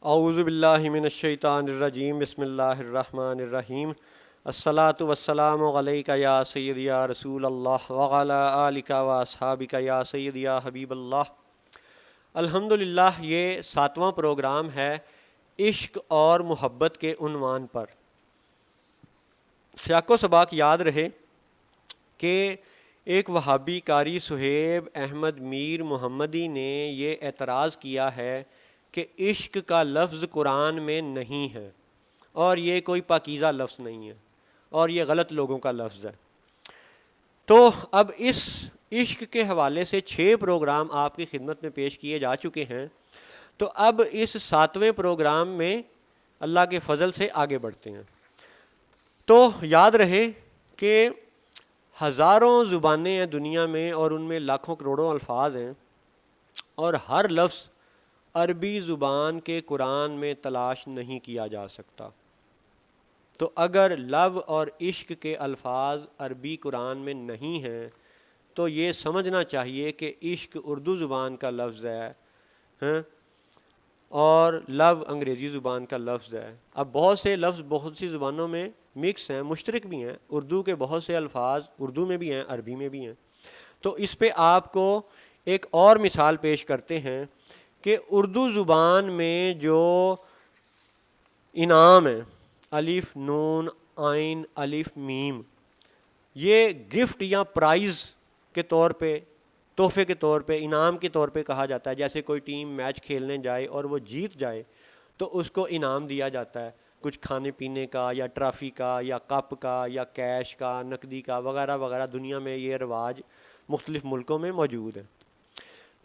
اعوذ باللہ من الشیطان الرجیم بسم اللہ الرحمن الرحیم الصلاۃ والسلام علیک یا سیدی یا رسول اللہ وعلی آلک و اصحابک یا سیدی یا حبیب اللہ۔ الحمدللہ یہ 7واں پروگرام ہے عشق اور محبت کے عنوان پر۔ سیاق و سباق یاد رہے کہ ایک وہابی قاری سہیب احمد میر محمدی نے یہ اعتراض کیا ہے کہ عشق کا لفظ قرآن میں نہیں ہے اور یہ کوئی پاکیزہ لفظ نہیں ہے اور یہ غلط لوگوں کا لفظ ہے۔ تو اب اس عشق کے حوالے سے 6 پروگرام آپ کی خدمت میں پیش کیے جا چکے ہیں، تو اب اس 7ویں پروگرام میں اللہ کے فضل سے آگے بڑھتے ہیں۔ تو یاد رہے کہ ہزاروں زبانیں ہیں دنیا میں اور ان میں لاکھوں کروڑوں الفاظ ہیں، اور ہر لفظ عربی زبان کے قرآن میں تلاش نہیں کیا جا سکتا۔ تو اگر لو اور عشق کے الفاظ عربی قرآن میں نہیں ہیں تو یہ سمجھنا چاہیے کہ عشق اردو زبان کا لفظ ہے اور لو انگریزی زبان کا لفظ ہے۔ اب بہت سے لفظ بہت سی زبانوں میں مکس ہیں، مشترک بھی ہیں، اردو کے بہت سے الفاظ اردو میں بھی ہیں، عربی میں بھی ہیں۔ تو اس پہ آپ کو ایک اور مثال پیش کرتے ہیں کہ اردو زبان میں جو انعام ہے، الف نون عین الف میم، یہ گفٹ یا پرائز کے طور پہ، تحفے کے طور پہ، انعام کے طور پہ کہا جاتا ہے۔ جیسے کوئی ٹیم میچ کھیلنے جائے اور وہ جیت جائے تو اس کو انعام دیا جاتا ہے، کچھ کھانے پینے کا یا ٹرافی کا یا کپ کا یا کیش کا، نقدی کا، وغیرہ وغیرہ۔ دنیا میں یہ رواج مختلف ملکوں میں موجود ہے۔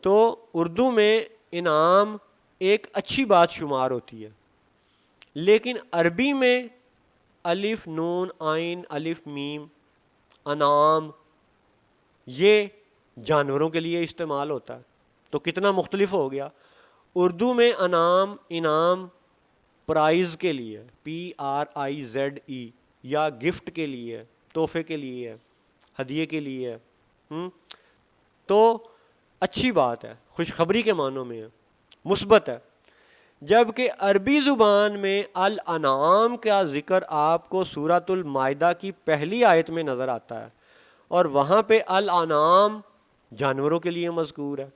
تو اردو میں انعام ایک اچھی بات شمار ہوتی ہے، لیکن عربی میں الف نون عین الف میم انعام یہ جانوروں کے لیے استعمال ہوتا ہے، تو کتنا مختلف ہو گیا۔ اردو میں انعام پرائز کے لیے، PRIZE، یا گفٹ کے لیے، تحفے کے لیے، ہدیے کے لیے، تو اچھی بات ہے، خوشخبری کے معنوں میں ہے، مثبت ہے۔ جبکہ عربی زبان میں الانعام کا ذکر آپ کو سورۃ المائدہ کی پہلی آیت میں نظر آتا ہے، اور وہاں پہ الانعام جانوروں کے لیے مذکور ہے۔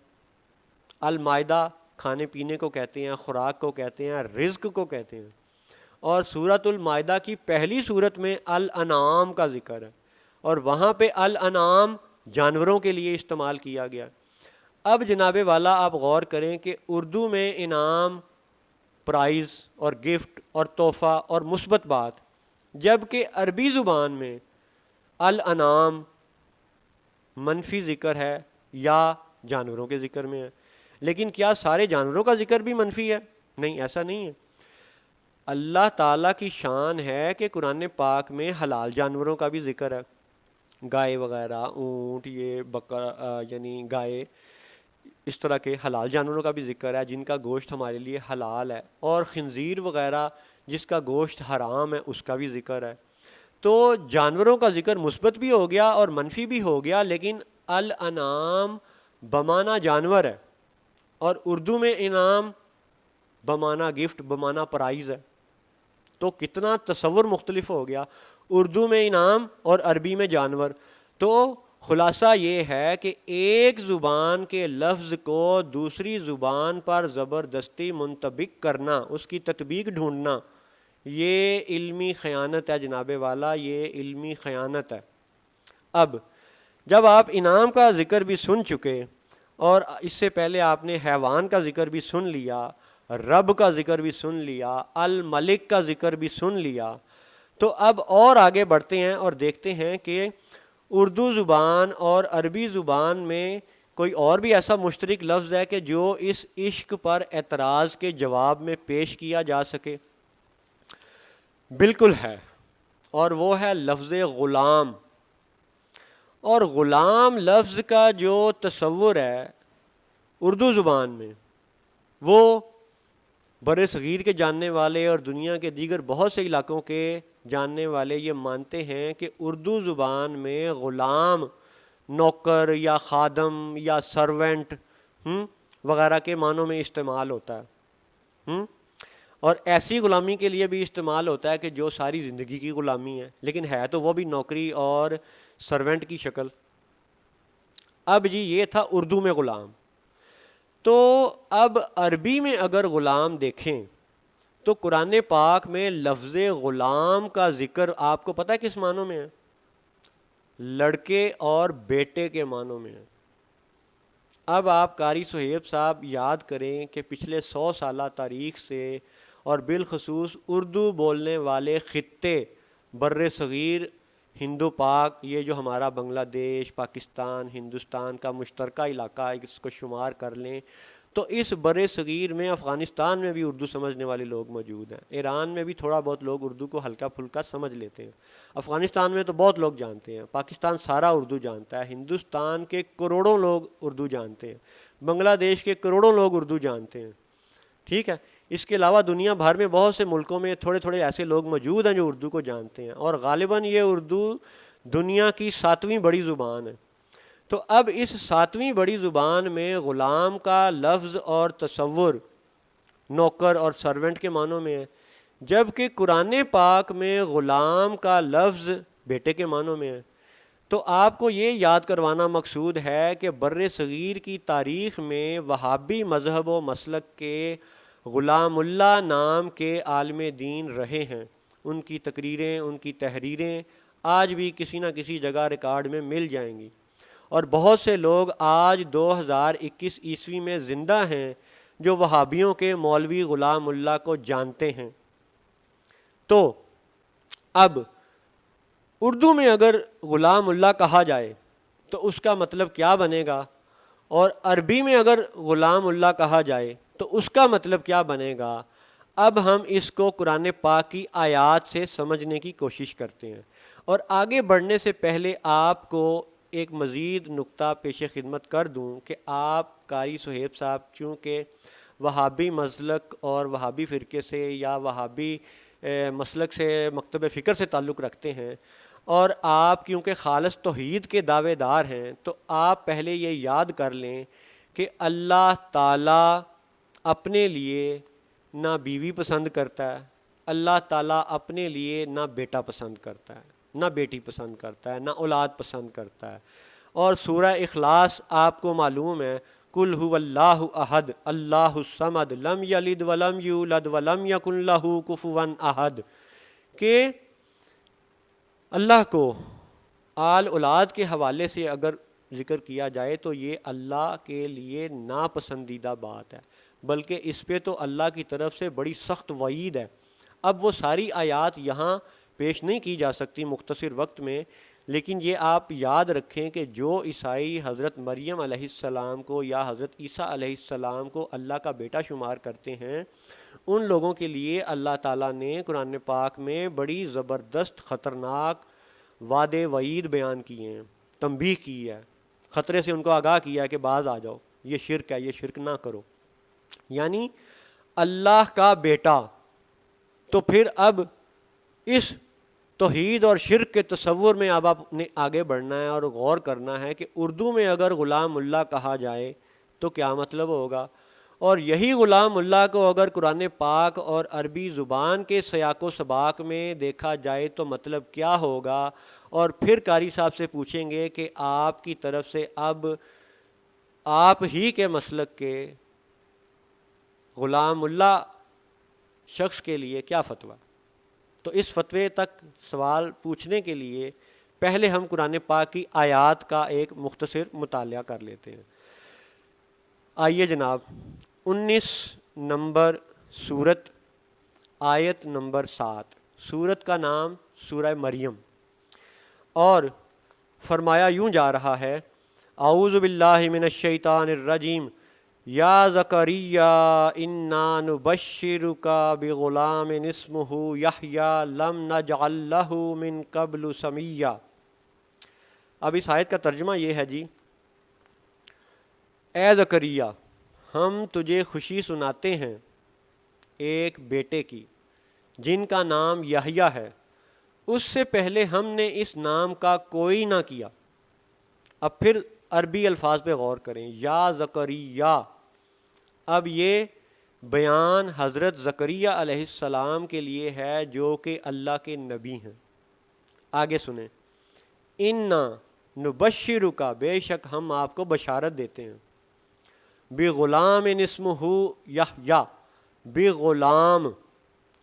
المائدہ کھانے پینے کو کہتے ہیں، خوراک کو کہتے ہیں، رزق کو کہتے ہیں، اور سورۃ المائدہ کی پہلی صورت میں الانعام کا ذکر ہے، اور وہاں پہ الانعام جانوروں کے لیے استعمال کیا گیا۔ اب جناب والا آپ غور کریں کہ اردو میں انعام، پرائز اور گفٹ اور تحفہ اور مثبت بات، جبکہ عربی زبان میں الانعام منفی ذکر ہے یا جانوروں کے ذکر میں ہے۔ لیکن کیا سارے جانوروں کا ذکر بھی منفی ہے؟ نہیں، ایسا نہیں ہے۔ اللہ تعالیٰ کی شان ہے کہ قرآن پاک میں حلال جانوروں کا بھی ذکر ہے، گائے وغیرہ، اونٹ، یہ بکرا یعنی گائے، اس طرح کے حلال جانوروں کا بھی ذکر ہے جن کا گوشت ہمارے لیے حلال ہے، اور خنزیر وغیرہ جس کا گوشت حرام ہے اس کا بھی ذکر ہے۔ تو جانوروں کا ذکر مثبت بھی ہو گیا اور منفی بھی ہو گیا، لیکن الانعام بمعنی جانور ہے، اور اردو میں انعام بمعنی گفٹ، بمعنی پرائز ہے۔ تو کتنا تصور مختلف ہو گیا، اردو میں انعام اور عربی میں جانور۔ تو خلاصہ یہ ہے کہ ایک زبان کے لفظ کو دوسری زبان پر زبردستی منطبق کرنا، اس کی تطبیق ڈھونڈنا، یہ علمی خیانت ہے جناب والا، یہ علمی خیانت ہے۔ اب جب آپ انعام کا ذکر بھی سن چکے اور اس سے پہلے آپ نے حیوان کا ذکر بھی سن لیا، رب کا ذکر بھی سن لیا، الملک کا ذکر بھی سن لیا، تو اب اور آگے بڑھتے ہیں اور دیکھتے ہیں کہ اردو زبان اور عربی زبان میں کوئی اور بھی ایسا مشترک لفظ ہے کہ جو اس عشق پر اعتراض کے جواب میں پیش کیا جا سکے؟ بالکل ہے، اور وہ ہے لفظ غلام۔ اور غلام لفظ کا جو تصور ہے اردو زبان میں، وہ بر صغیر کے جاننے والے اور دنیا کے دیگر بہت سے علاقوں کے جاننے والے یہ مانتے ہیں کہ اردو زبان میں غلام نوکر یا خادم یا سرونٹ وغیرہ کے معنوں میں استعمال ہوتا ہے۔ اور ایسی غلامی کے لیے بھی استعمال ہوتا ہے کہ جو ساری زندگی کی غلامی ہے، لیکن ہے تو وہ بھی نوکری اور سرونٹ کی شکل۔ اب جی یہ تھا اردو میں غلام۔ تو اب عربی میں اگر غلام دیکھیں تو قرآن پاک میں لفظ غلام کا ذکر آپ کو پتہ ہے کس معنوں میں ہے؟ لڑکے اور بیٹے کے معنوں میں ہے۔ اب آپ قاری صہیب صاحب یاد کریں کہ پچھلے 100 سالہ تاریخ سے اور بالخصوص اردو بولنے والے خطے بر صغیر ہندو پاک، یہ جو ہمارا بنگلہ دیش، پاکستان، ہندوستان کا مشترکہ علاقہ، اس کو شمار کر لیں تو اس بر صغیر میں افغانستان میں بھی اردو سمجھنے والے لوگ موجود ہیں، ایران میں بھی تھوڑا بہت لوگ اردو کو ہلکا پھلکا سمجھ لیتے ہیں، افغانستان میں تو بہت لوگ جانتے ہیں، پاکستان سارا اردو جانتا ہے، ہندوستان کے کروڑوں لوگ اردو جانتے ہیں، بنگلہ دیش کے کروڑوں لوگ اردو جانتے ہیں، ٹھیک ہے۔ اس کے علاوہ دنیا بھر میں بہت سے ملکوں میں تھوڑے تھوڑے ایسے لوگ موجود ہیں جو اردو کو جانتے ہیں، اور غالباً یہ اردو دنیا کی 7ویں بڑی زبان ہے۔ تو اب اس 7ویں بڑی زبان میں غلام کا لفظ اور تصور نوکر اور سرونٹ کے معنوں میں ہے، جبکہ قرآن پاک میں غلام کا لفظ بیٹے کے معنوں میں ہے۔ تو آپ کو یہ یاد کروانا مقصود ہے کہ بر صغیر کی تاریخ میں وہابی مذہب و مسلک کے غلام اللہ نام کے عالم دین رہے ہیں، ان کی تقریریں، ان کی تحریریں آج بھی کسی نہ کسی جگہ ریکارڈ میں مل جائیں گی، اور بہت سے لوگ آج 2021 عیسوی میں زندہ ہیں جو وہابیوں کے مولوی غلام اللہ کو جانتے ہیں۔ تو اب اردو میں اگر غلام اللہ کہا جائے تو اس کا مطلب کیا بنے گا، اور عربی میں اگر غلام اللہ کہا جائے تو اس کا مطلب کیا بنے گا؟ اب ہم اس کو قرآن پاک کی آیات سے سمجھنے کی کوشش کرتے ہیں، اور آگے بڑھنے سے پہلے آپ کو ایک مزید نقطہ پیش خدمت کر دوں کہ آپ قاری صہیب صاحب چونکہ وہابی مسلک اور وہابی فرقے سے یا وہابی مسلک سے، مکتب فکر سے تعلق رکھتے ہیں، اور آپ کیونکہ خالص توحید کے دعوے دار ہیں، تو آپ پہلے یہ یاد کر لیں کہ اللہ تعالیٰ اپنے لیے نہ بیوی پسند کرتا ہے، اللہ تعالیٰ اپنے لیے نہ بیٹا پسند کرتا ہے، نہ بیٹی پسند کرتا ہے، نہ اولاد پسند کرتا ہے۔ اور سورہ اخلاص آپ کو معلوم ہے، قل هو اللہ احد اللہ الصمد لم یلد ولم یولد ولم یکن لہ کفوا احد، کہ اللہ کو آل اولاد کے حوالے سے اگر ذکر کیا جائے تو یہ اللہ کے لیے ناپسندیدہ بات ہے، بلکہ اس پہ تو اللہ کی طرف سے بڑی سخت وعید ہے۔ اب وہ ساری آیات یہاں پیش نہیں کی جا سکتی مختصر وقت میں، لیکن یہ آپ یاد رکھیں کہ جو عیسائی حضرت مریم علیہ السلام کو یا حضرت عیسیٰ علیہ السلام کو اللہ کا بیٹا شمار کرتے ہیں، ان لوگوں کے لیے اللہ تعالیٰ نے قرآن پاک میں بڑی زبردست خطرناک وعدے وعید بیان کیے ہیں، تنبیہ کی ہے، خطرے سے ان کو آگاہ کیا ہے کہ باز آ جاؤ، یہ شرک ہے، یہ شرک نہ کرو۔ یعنی اللہ کا بیٹا، تو پھر اب اس توحید اور شرک کے تصور میں اب آپ نے آگے بڑھنا ہے اور غور کرنا ہے کہ اردو میں اگر غلام اللہ کہا جائے تو کیا مطلب ہوگا، اور یہی غلام اللہ کو اگر قرآن پاک اور عربی زبان کے سیاق و سباق میں دیکھا جائے تو مطلب کیا ہوگا، اور پھر قاری صاحب سے پوچھیں گے کہ آپ کی طرف سے اب آپ ہی کے مسلک کے غلام اللہ شخص کے لیے کیا فتویٰ۔ تو اس فتوے تک سوال پوچھنے کے لیے پہلے ہم قرآن پاک کی آیات کا ایک مختصر مطالعہ کر لیتے ہیں۔ آئیے جناب، 19 نمبر سورت، آیت نمبر 7، سورت کا نام سورہ مریم، اور فرمایا یوں جا رہا ہے، اعوذ باللہ من الشیطان الرجیم، یا زکریا انا نبشرک بغلام اسمہ یحییٰ لم نجعل لہ من قبل سمیہ۔ اب اس آیت کا ترجمہ یہ ہے جی، اے زکریا، ہم تجھے خوشی سناتے ہیں ایک بیٹے کی جن کا نام یحییٰ ہے، اس سے پہلے ہم نے اس نام کا کوئی نہ کیا۔ اب پھر عربی الفاظ پہ غور کریں، یا زکریا، اب یہ بیان حضرت زکریہ علیہ السلام کے لیے ہے جو کہ اللہ کے نبی ہیں۔ آگے سنیں، اِنَّا نُبَشِّرُکَ، بے شک ہم آپ کو بشارت دیتے ہیں، بِغُلَامٍ اسمہ یحییٰ، بِغُلام،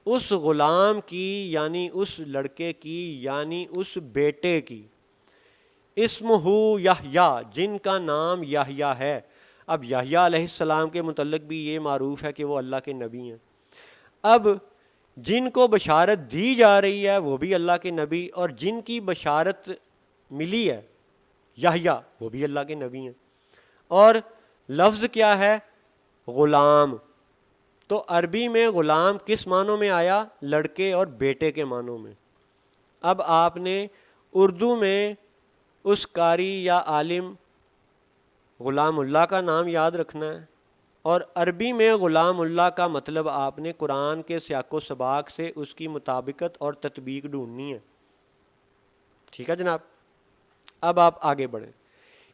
اس غلام کی یعنی اس لڑکے کی یعنی اس بیٹے کی، اسمہ یحییٰ، جن کا نام یحییٰ ہے۔ اب یحییٰ علیہ السلام کے متعلق بھی یہ معروف ہے کہ وہ اللہ کے نبی ہیں۔ اب جن کو بشارت دی جا رہی ہے وہ بھی اللہ کے نبی، اور جن کی بشارت ملی ہے یحییٰ وہ بھی اللہ کے نبی ہیں۔ اور لفظ کیا ہے؟ غلام۔ تو عربی میں غلام کس معنوں میں آیا؟ لڑکے اور بیٹے کے معنوں میں۔ اب آپ نے اردو میں اس قاری یا عالم غلام اللہ کا نام یاد رکھنا ہے، اور عربی میں غلام اللہ کا مطلب آپ نے قرآن کے سیاق و سباق سے اس کی مطابقت اور تطبیق ڈھونڈنی ہے۔ ٹھیک ہے جناب؟ اب آپ آگے بڑھیں۔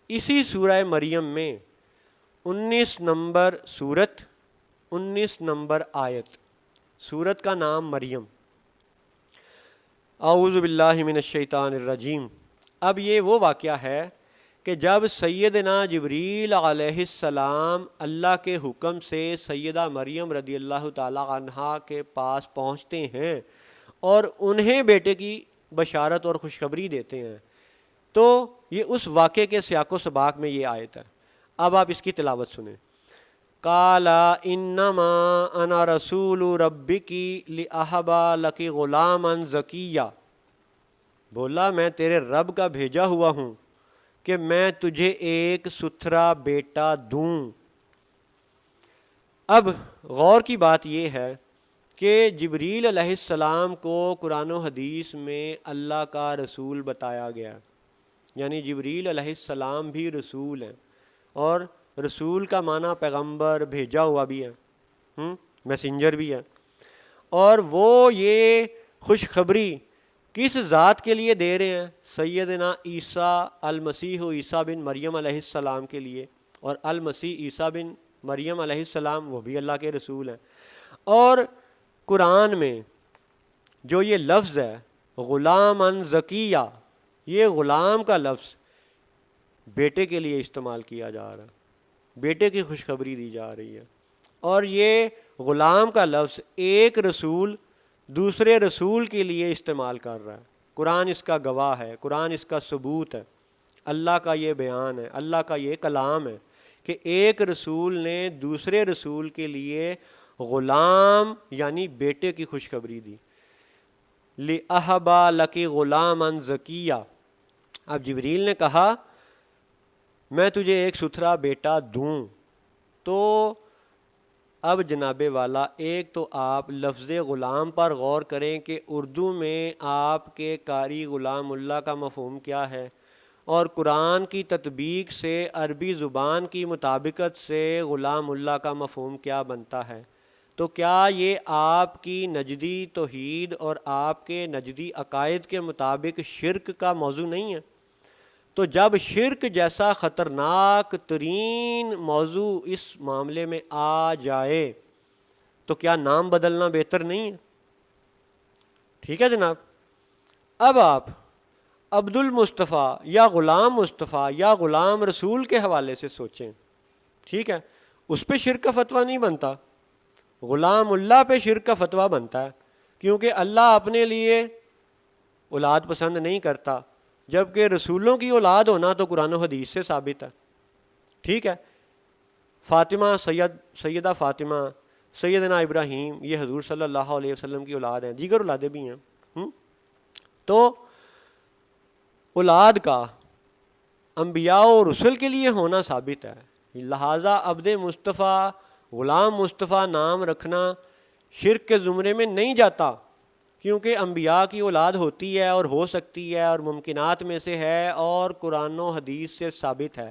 اسی سورہ مریم میں 19 نمبر سورت، 19 نمبر آیت، سورت کا نام مریم۔ اعوذ باللہ من الشیطان الرجیم۔ اب یہ وہ واقعہ ہے کہ جب سیدنا جبریل علیہ السلام اللہ کے حکم سے سیدہ مریم رضی اللہ تعالی عنہا کے پاس پہنچتے ہیں اور انہیں بیٹے کی بشارت اور خوشخبری دیتے ہیں، تو یہ اس واقعے کے سیاق و سباق میں یہ آیت ہے۔ اب آپ اس کی تلاوت سنیں۔ قال انما انا رسول ربک لاہب لک غلاما زکیہ، بولا میں تیرے رب کا بھیجا ہوا ہوں کہ میں تجھے ایک ستھرا بیٹا دوں۔ اب غور کی بات یہ ہے کہ جبریل علیہ السلام کو قرآن و حدیث میں اللہ کا رسول بتایا گیا، یعنی جبریل علیہ السلام بھی رسول ہیں، اور رسول کا معنی پیغمبر، بھیجا ہوا بھی ہے، میسنجر بھی ہے۔ اور وہ یہ خوشخبری کس ذات کے لیے دے رہے ہیں؟ سیدنا عیسیٰ المسیح عیسیٰ بن مریم علیہ السلام کے لیے، اور المسیح عیسیٰ بن مریم علیہ السلام وہ بھی اللہ کے رسول ہیں۔ اور قرآن میں جو یہ لفظ ہے غلاما زکیہ، یہ غلام کا لفظ بیٹے کے لیے استعمال کیا جا رہا ہے، بیٹے کی خوشخبری دی جا رہی ہے۔ اور یہ غلام کا لفظ ایک رسول دوسرے رسول کے لیے استعمال کر رہا ہے۔ قرآن اس کا گواہ ہے، قرآن اس کا ثبوت ہے، اللہ کا یہ بیان ہے، اللہ کا یہ کلام ہے کہ ایک رسول نے دوسرے رسول کے لیے غلام یعنی بیٹے کی خوشخبری دی۔ لِأَهَبَ لَكِ غُلَامًا زَكِيًّا۔ اب جبریل نے کہا میں تجھے ایک ستھرا بیٹا دوں۔ تو اب جناب والا ایک تو آپ لفظ غلام پر غور کریں کہ اردو میں آپ کے قاری غلام اللہ کا مفہوم کیا ہے، اور قرآن کی تطبیق سے عربی زبان کی مطابقت سے غلام اللہ کا مفہوم کیا بنتا ہے۔ تو کیا یہ آپ کی نجدی توحید اور آپ کے نجدی عقائد کے مطابق شرک کا موضوع نہیں ہے؟ تو جب شرک جیسا خطرناک ترین موضوع اس معاملے میں آ جائے تو کیا نام بدلنا بہتر نہیں ہے؟ ٹھیک ہے جناب؟ اب آپ عبد المصطفیٰ یا غلام مصطفیٰ یا غلام رسول کے حوالے سے سوچیں، ٹھیک ہے؟ اس پہ شرک کا فتویٰ نہیں بنتا، غلام اللہ پہ شرک کا فتویٰ بنتا ہے، کیونکہ اللہ اپنے لیے اولاد پسند نہیں کرتا، جبکہ رسولوں کی اولاد ہونا تو قرآن و حدیث سے ثابت ہے۔ ٹھیک ہے؟ فاطمہ سیدہ فاطمہ، سیدنا ابراہیم، یہ حضور صلی اللہ علیہ وسلم کی اولاد ہیں، دیگر اولادیں بھی ہیں۔ تو اولاد کا انبیاء و رسل کے لیے ہونا ثابت ہے، لہٰذا عبد مصطفیٰ، غلام مصطفیٰ نام رکھنا شرک کے زمرے میں نہیں جاتا، کیونکہ انبیاء کی اولاد ہوتی ہے اور ہو سکتی ہے اور ممکنات میں سے ہے اور قرآن و حدیث سے ثابت ہے،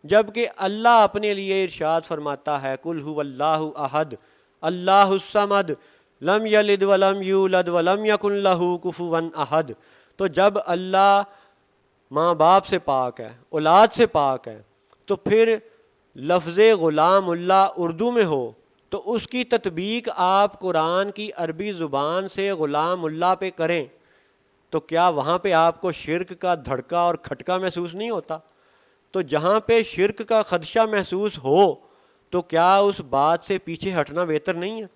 جبکہ اللہ اپنے لیے ارشاد فرماتا ہے قل هو اللہ احد اللہ الصمد لم یلد ولم یولد ولم یکن لہ کفوا احد۔ تو جب اللہ ماں باپ سے پاک ہے، اولاد سے پاک ہے، تو پھر لفظ غلام اللہ اردو میں ہو تو اس کی تطبیق آپ قرآن کی عربی زبان سے غلام اللہ پہ کریں تو کیا وہاں پہ آپ کو شرک کا دھڑکا اور کھٹکا محسوس نہیں ہوتا؟ تو جہاں پہ شرک کا خدشہ محسوس ہو تو کیا اس بات سے پیچھے ہٹنا بہتر نہیں ہے؟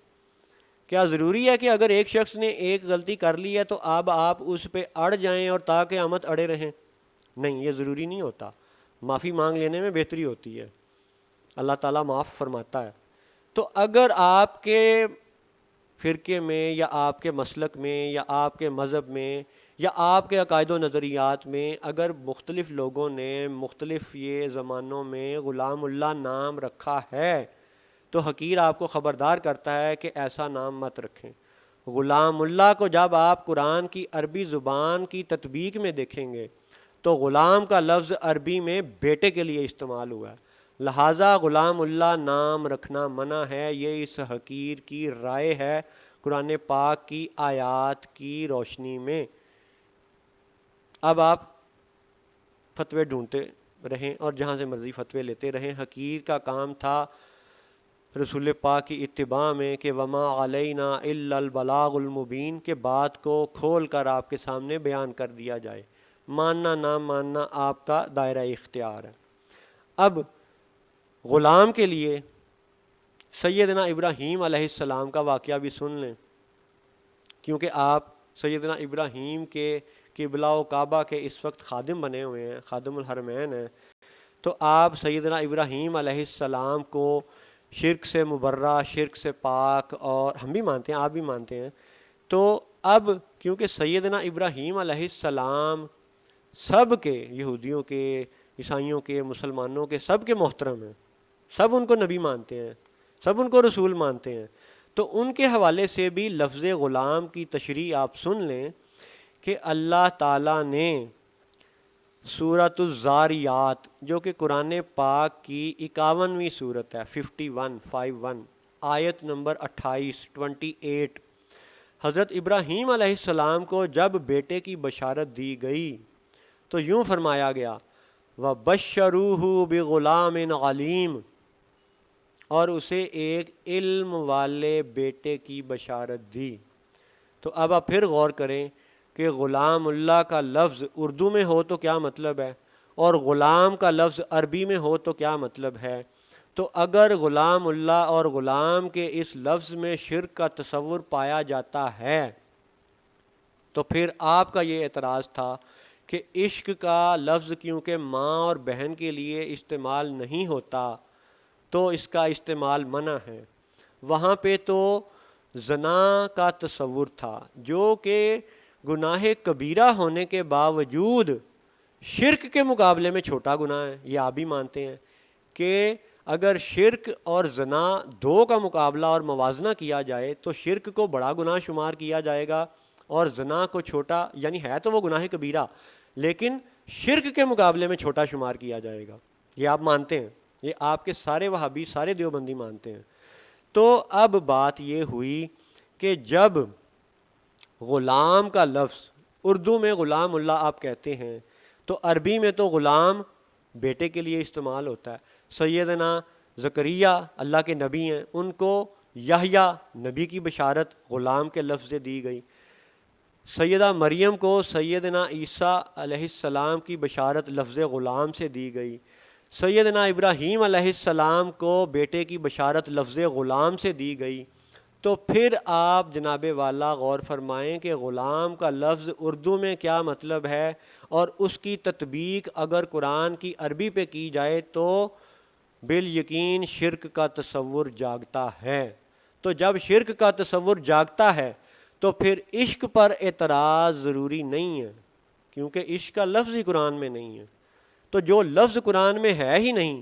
کیا ضروری ہے کہ اگر ایک شخص نے ایک غلطی کر لی ہے تو اب آپ اس پہ اڑ جائیں اور تا قیامت اڑے رہیں؟ نہیں، یہ ضروری نہیں ہوتا. معافی مانگ لینے میں بہتری ہوتی ہے، اللہ تعالیٰ معاف فرماتا ہے. تو اگر آپ کے فرقے میں یا آپ کے مسلک میں یا آپ کے مذہب میں یا آپ کے عقائد و نظریات میں اگر مختلف لوگوں نے مختلف یہ زمانوں میں غلام اللہ نام رکھا ہے تو حقیر آپ کو خبردار کرتا ہے کہ ایسا نام مت رکھیں. غلام اللہ کو جب آپ قرآن کی عربی زبان کی تطبیق میں دیکھیں گے تو غلام کا لفظ عربی میں بیٹے کے لیے استعمال ہوا ہے، لہٰذا غلام اللہ نام رکھنا منع ہے. یہ اس حقیر کی رائے ہے قرآن پاک کی آیات کی روشنی میں. اب آپ فتوے ڈھونڈتے رہیں اور جہاں سے مرضی فتوے لیتے رہیں. حقیر کا کام تھا رسول پاک کی اتباع میں کہ وما علینا الا البلاغ المبین، کے بات کو کھول کر آپ کے سامنے بیان کر دیا جائے. ماننا نہ ماننا آپ کا دائرہ اختیار ہے. اب غلام کے لیے سیدنا ابراہیم علیہ السلام کا واقعہ بھی سن لیں، کیونکہ آپ سیدنا ابراہیم کے قبلہ و کعبہ کے اس وقت خادم بنے ہوئے ہیں، خادم الحرمین ہیں. تو آپ سیدنا ابراہیم علیہ السلام کو شرک سے مبرہ، شرک سے پاک، اور ہم بھی مانتے ہیں، آپ بھی مانتے ہیں. تو اب کیونکہ سیدنا ابراہیم علیہ السلام سب کے، یہودیوں کے، عیسائیوں کے، مسلمانوں کے، سب کے محترم ہیں، سب ان کو نبی مانتے ہیں، سب ان کو رسول مانتے ہیں. تو ان کے حوالے سے بھی لفظ غلام کی تشریح آپ سن لیں کہ اللہ تعالیٰ نے سورۃ الزاریات، جو کہ قرآن پاک کی 51ویں صورت ہے، 51 آیت نمبر 28، حضرت ابراہیم علیہ السلام کو جب بیٹے کی بشارت دی گئی تو یوں فرمایا گیا وَبَشَّرُوهُ بِغُلَامٍ عَلِيمٍ، اور اسے ایک علم والے بیٹے کی بشارت دی. تو اب آپ پھر غور کریں کہ غلام اللہ کا لفظ اردو میں ہو تو کیا مطلب ہے اور غلام کا لفظ عربی میں ہو تو کیا مطلب ہے. تو اگر غلام اللہ اور غلام کے اس لفظ میں شرک کا تصور پایا جاتا ہے تو پھر آپ کا یہ اعتراض تھا کہ عشق کا لفظ کیونکہ ماں اور بہن کے لیے استعمال نہیں ہوتا تو اس کا استعمال منع ہے. وہاں پہ تو زنا کا تصور تھا جو کہ گناہ کبیرہ ہونے کے باوجود شرک کے مقابلے میں چھوٹا گناہ ہے. یہ آپ بھی مانتے ہیں کہ اگر شرک اور زنا دو کا مقابلہ اور موازنہ کیا جائے تو شرک کو بڑا گناہ شمار کیا جائے گا اور زنا کو چھوٹا، یعنی ہے تو وہ گناہ کبیرہ لیکن شرک کے مقابلے میں چھوٹا شمار کیا جائے گا. یہ آپ مانتے ہیں، یہ آپ کے سارے وہابی، سارے دیوبندی مانتے ہیں. تو اب بات یہ ہوئی کہ جب غلام کا لفظ اردو میں غلام اللہ آپ کہتے ہیں تو عربی میں تو غلام بیٹے کے لیے استعمال ہوتا ہے. سیدنا زکریا اللہ کے نبی ہیں، ان کو یحییٰ نبی کی بشارت غلام کے لفظ سے دی گئی. سیدہ مریم کو سیدنا عیسیٰ علیہ السلام کی بشارت لفظ غلام سے دی گئی. سیدنا ابراہیم علیہ السلام کو بیٹے کی بشارت لفظ غلام سے دی گئی. تو پھر آپ جناب والا غور فرمائیں کہ غلام کا لفظ اردو میں کیا مطلب ہے اور اس کی تطبیق اگر قرآن کی عربی پہ کی جائے تو بالیقین شرک کا تصور جاگتا ہے. تو جب شرک کا تصور جاگتا ہے تو پھر عشق پر اعتراض ضروری نہیں ہے کیونکہ عشق کا لفظ ہی قرآن میں نہیں ہے. تو جو لفظ قرآن میں ہے ہی نہیں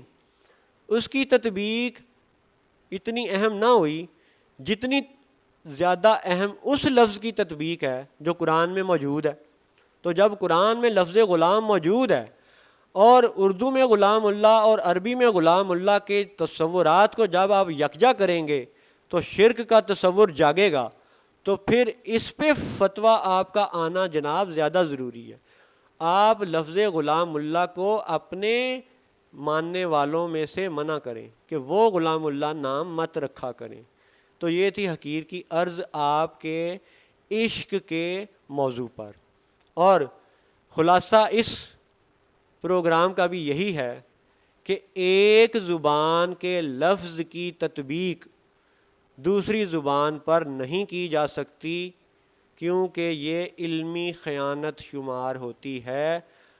اس کی تطبیق اتنی اہم نہ ہوئی جتنی زیادہ اہم اس لفظ کی تطبیق ہے جو قرآن میں موجود ہے. تو جب قرآن میں لفظ غلام موجود ہے اور اردو میں غلام اللہ اور عربی میں غلام اللہ کے تصورات کو جب آپ یکجا کریں گے تو شرک کا تصور جاگے گا. تو پھر اس پہ فتویٰ آپ کا آنا جناب زیادہ ضروری ہے. آپ لفظ غلام اللہ کو اپنے ماننے والوں میں سے منع کریں کہ وہ غلام اللہ نام مت رکھا کریں۔ تو یہ تھی حقیر کی عرض آپ کے عشق کے موضوع پر، اور خلاصہ اس پروگرام کا بھی یہی ہے کہ ایک زبان کے لفظ کی تطبیق دوسری زبان پر نہیں کی جا سکتی، کیونکہ یہ علمی خیانت شمار ہوتی ہے۔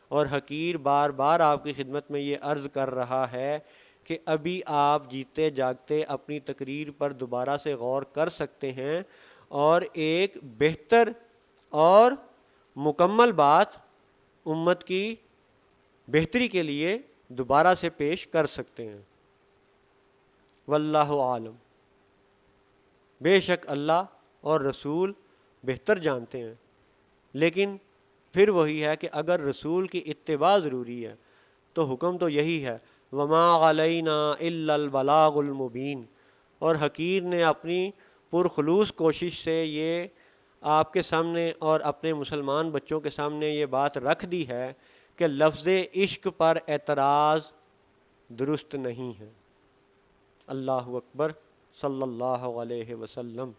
اور حقیر بار بار آپ کی خدمت میں یہ عرض کر رہا ہے کہ ابھی آپ جیتے جاگتے اپنی تقریر پر دوبارہ سے غور کر سکتے ہیں اور ایک بہتر اور مکمل بات امت کی بہتری کے لیے دوبارہ سے پیش کر سکتے ہیں۔ واللہ عالم، بے شک اللہ اور رسول بہتر جانتے ہیں، لیکن پھر وہی ہے کہ اگر رسول کی اتباع ضروری ہے تو حکم تو یہی ہے، وما علینا الا البلاغ المبین۔ اور حقیر نے اپنی پرخلوص کوشش سے یہ آپ کے سامنے اور اپنے مسلمان بچوں کے سامنے یہ بات رکھ دی ہے کہ لفظ عشق پر اعتراض درست نہیں ہے۔ اللہ اکبر، صلی اللہ علیہ وسلم۔